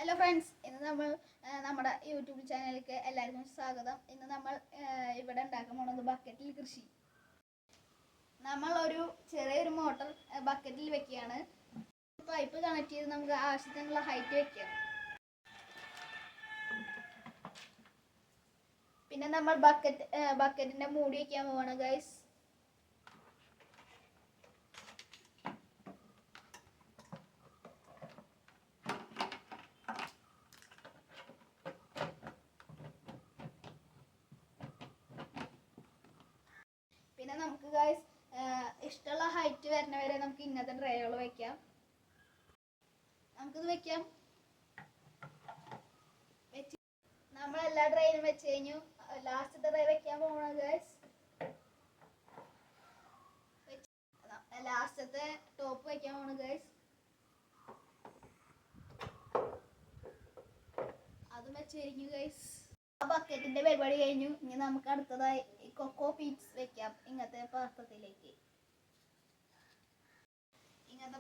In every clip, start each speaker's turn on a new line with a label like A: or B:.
A: Hello friends, ഇന്ന് നമ്മൾ നമ്മുടെ യൂട്യൂബ് ചാനലിലേക്ക് എല്ലാവർക്കും സ്വാഗതം. ഇന്ന് നമ്മൾ ഇവിടെ ഉണ്ടാക്കാൻ പോകുന്നത് ബക്കറ്റിൽ കൃഷി. നമ്മൾ ചെറിയൊരു മോട്ടർ ബക്കറ്റിൽ വെക്കുകയാണ്. പൈപ്പ് കണക്ട് ചെയ്ത് നമുക്ക് ആവശ്യത്തിനുള്ള ഹൈറ്റ് വെക്കാം. പിന്നെ നമ്മൾ ബക്കറ്റിന്റെ മൂടി വയ്ക്കാൻ പോവാണ് ഗൈസ്. പിന്നെ നമുക്ക് ഗൈസ് ഇഷ്ടമുള്ള ഹൈറ്റ് വരുന്ന വരെ നമുക്ക് ഇങ്ങനത്തെ ട്രേകൾ വെക്കാം. നമുക്കിത് വെക്കാം. നമ്മൾ എല്ലാ ട്രേയും വെച്ച് കഴിഞ്ഞു. ലാസ്റ്റത്തെ ട്രേ വെക്കാൻ പോകണം ഗൈസ്. ലാസ്റ്റത്തെ ടോപ്പ് വെക്കാൻ പോകണം ഗൈസ്. അതും വെച്ച് കഴിഞ്ഞു ഗൈസ്. ആ ബക്കറ്റിന്റെ പരിപാടി കഴിഞ്ഞു. ഇനി നമുക്ക് അടുത്തതായി കൊക്കോ പീറ്റ്സ് വെക്കാം. ഇങ്ങനത്തെ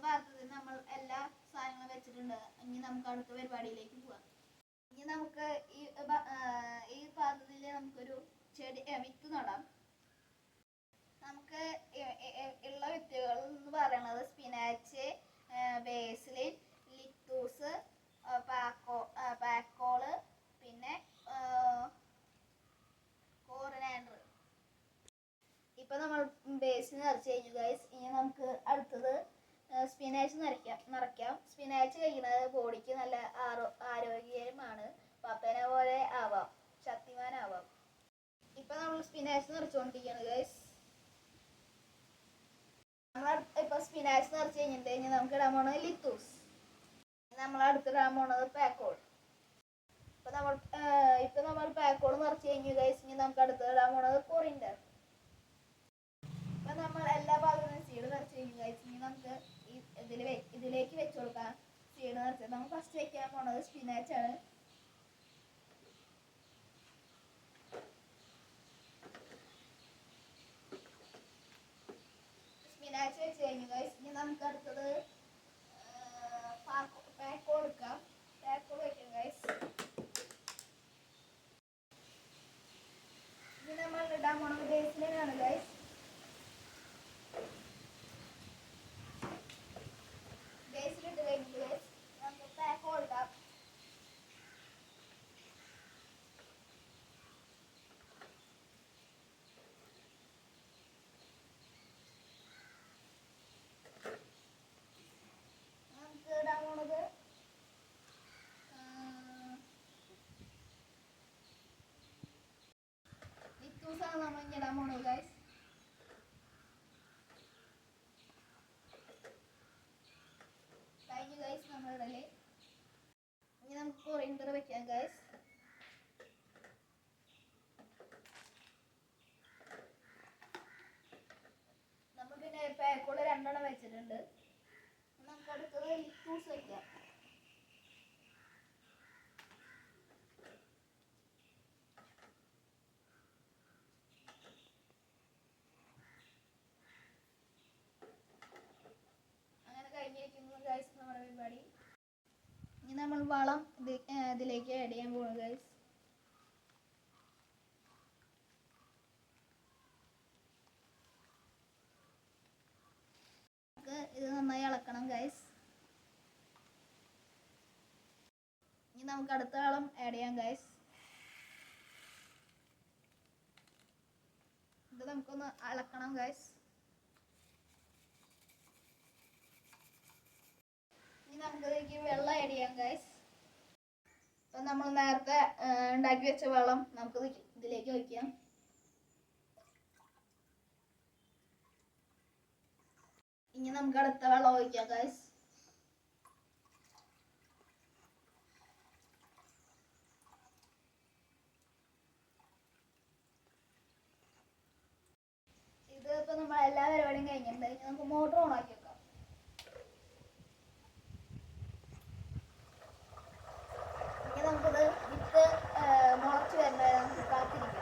A: പാത്രത്തിൽ നമ്മൾ എല്ലാ സാധനങ്ങളും വെച്ചിട്ടുണ്ട്. ഇനി നമുക്ക് അടുത്ത പരിപാടിയിലേക്ക് പോവാം. ഇനി നമുക്ക് ഈ പാത്രത്തിൽ നമുക്കൊരു വിത്ത് നടാം. നമുക്ക് ഉള്ള വിത്തുകൾ എന്ന് പറയുന്നത് സ്പിനാച്ച്, ബേസിലിൻ, ലിത്തൂസ്, പാക്കോള്, പിന്നെ കോറിനാൻഡർ. ഇപ്പൊ നമ്മൾ ബേസിൽ നിറച്ച് കഴിഞ്ഞു ഗൈസ്. ഇനി നമുക്ക് അടുത്തത് സ്പിനാച്ച് നിറയ്ക്കാം. സ്പിനാച്ച് കഴിക്കുന്നത് ബോഡിക്ക് നല്ല ആരോഗ്യമാണ്. പപ്പനെ പോലെ ആവാം, ശക്തിമാനാവാം. ഇപ്പൊ നമ്മൾ സ്പിനാച്ച് നിറച്ചുകൊണ്ടിരിക്കുകയാണ് ഗൈസ്. നമ്മൾ ഇപ്പൊ സ്പിനാച്ച് നിറച്ച് കഴിഞ്ഞിട്ട് ഇനി നമുക്ക് ഇടാൻ പോണത് ലിത്തൂസ്. നമ്മൾ അടുത്തിടാൻ പോണത് പാക്കോൾ. ഇപ്പൊ നമ്മൾ പാക്കോൾ നിറച്ച് കഴിഞ്ഞു ഗൈസ്. ഇനി നമുക്ക് അടുത്തിടാൻ പോണത് കോറിൻഡർ. ഇപ്പൊ നമ്മൾ എല്ലാ ഭാഗത്തും സീഡ് നിറച്ച് കഴിഞ്ഞു ഗൈസ്. ഇനി നമുക്ക് ഇതിലേക്ക് വെച്ച് കൊടുക്കാം. സീഡ് നിറച്ച് നമ്മൾ ഫസ്റ്റ് വെക്കാൻ പോണത് സ്പിനാച്ച് ആണ്. സ്പിനാച്ച് വെച്ച് കഴിഞ്ഞു ഗൈസ്. ഇനി നമുക്ക് അടുത്തത് പാക്കോൾ എടുക്കാം. പാക്കോൾ വെക്കാം ഗൈസ്. ഇനി നമ്മൾ ഇടാൻ പോണത് ബേസിലാണ് ഗൈസ്. ബേസിലിട്ട് കഴിഞ്ഞു ഗൈസ്. നമുക്ക് പാക്കോൾ ഇടാം. നമുക്ക് ഇടാൻ പോണത് ലിത്തൂസാണ് നമ്മൾ ഇനി ഇടാൻ പോണത് ഗൈസ്. കഴിഞ്ഞു ഗൈസ് നമ്മൾ ഇടല്. ഇനി നമുക്ക് കോറിൻഡർ വെക്കാം ഗൈസ്. നമ്മൾ പിന്നെ പാക്കോള് 2 വെച്ചിട്ടുണ്ട്. നമുക്ക് അടുത്തത് ലിത്തൂസ് വെക്കാം. അങ്ങനെ കഴിഞ്ഞിരിക്കുന്നു ഗൈസ് നമ്മുടെ പരിപാടി. ഇനി നമ്മൾ വളം ഇതിലേക്ക് ആഡ് ചെയ്യാൻ പോകുന്നു ഗൈസ്. ഇത് നന്നായി ഇളക്കണം ഗൈസ്. ഇനി നമുക്ക് അടുത്ത വളം ആഡ് ചെയ്യാം ഗൈസ്. ഇത് നമുക്കൊന്ന് ഇളക്കണം ഗൈസ്. ഇനി നമുക്കിതിലേക്ക് വെള്ളം ആഡ് ചെയ്യാം ഗൈസ്. ഇപ്പം നമ്മൾ നേരത്തെ ഉണ്ടാക്കി വെച്ച വെള്ളം നമുക്ക് ഇതിലേക്ക് വയ്ക്കാം. ഇനി നമുക്ക് അടുത്ത വെള്ളം ഒഴിക്കാം ഗൈസ്. ഇത് ഇപ്പൊ നമ്മൾ എല്ലാ പരിപാടിയും കഴിഞ്ഞിട്ടുണ്ട്. ഇനി നമുക്ക് മോട്ടർ ഓൺ ആക്കി വെക്കാം. ഇനി നമുക്കിത് വിത്ത് മുളച്ച് വരുന്നത് നമുക്ക് കാത്തിരിക്കാം.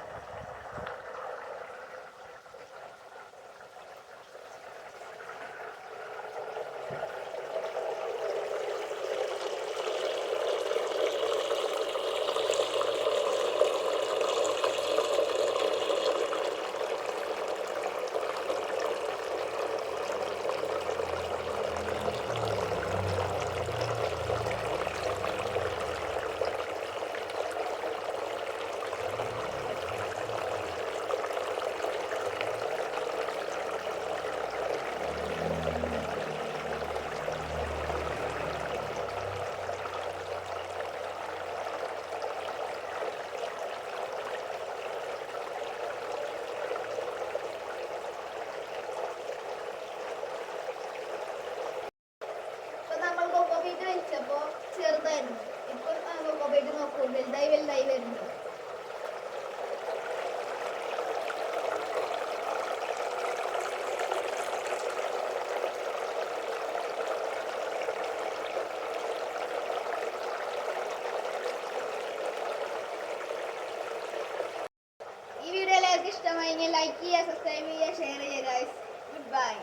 A: ഇഷ്ടമായെങ്കിൽ ലൈക്ക് ചെയ്യുക, സബ്സ്ക്രൈബ് ചെയ്യുക, ഷെയർ ചെയ്യുക ഗൈസ്. Good bye.